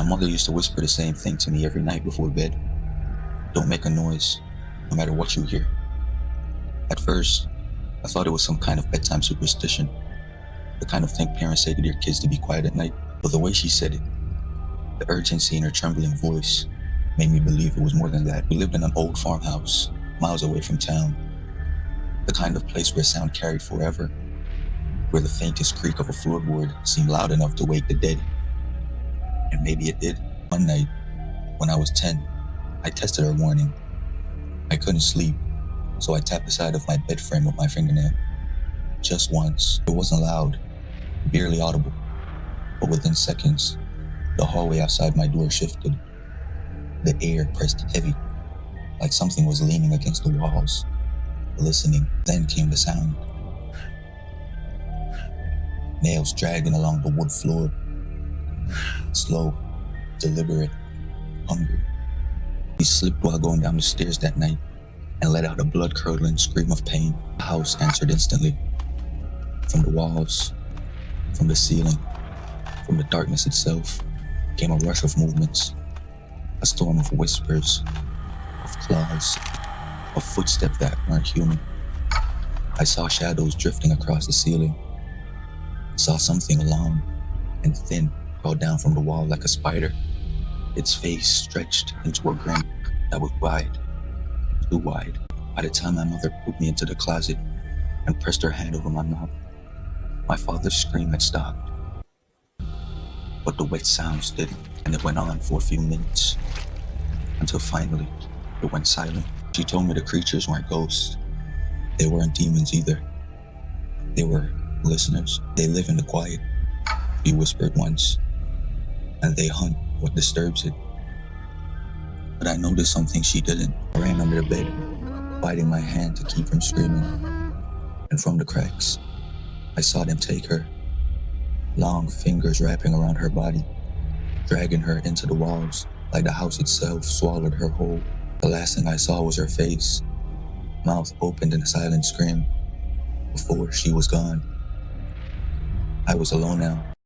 mother used to whisper the same thing to me every night before bed. Don't make a noise, no matter what you hear. At first, I thought it was some kind of bedtime superstition, the kind of thing parents say to their kids to be quiet at night. But the way she said it, the urgency in her trembling voice, made me believe it was more than that. We lived in an old farmhouse, miles away from town, the kind of place where sound carried forever, where the faintest creak of a floorboard seemed loud enough to wake the dead. And maybe it did. One night, when I was 10, I tested her warning. I couldn't sleep, so I tapped the side of my bed frame with my fingernail. Just once. It wasn't loud, barely audible, but within seconds, the hallway outside my door shifted. The air pressed heavy, like something was leaning against the walls, listening. Then came the sound. Nails dragging along the wood floor. Slow, deliberate, hungry. He slipped while going down the stairs that night and let out a blood-curdling scream of pain. The house answered instantly. From the walls, from the ceiling, from the darkness itself, came a rush of movements. A storm of whispers, of claws, of footsteps that weren't human. I saw shadows drifting across the ceiling. Saw something long and thin crawl down from the wall like a spider. Its face stretched into a grin that was wide, too wide. By the time my mother pulled me into the closet and pressed her hand over my mouth, my father's scream had stopped. But the wet sounds didn't, and it went on for a few minutes, until finally it went silent. She told me the creatures weren't ghosts. They weren't demons either. They were listeners. They live in the quiet, he whispered once, and they hunt what disturbs it. But I noticed something she didn't. I ran under the bed, biting my hand to keep from screaming. And from the cracks, I saw them take her, long fingers wrapping around her body, dragging her into the walls like the house itself swallowed her whole. The last thing I saw was her face, mouth opened in a silent scream, before she was gone. I was alone now.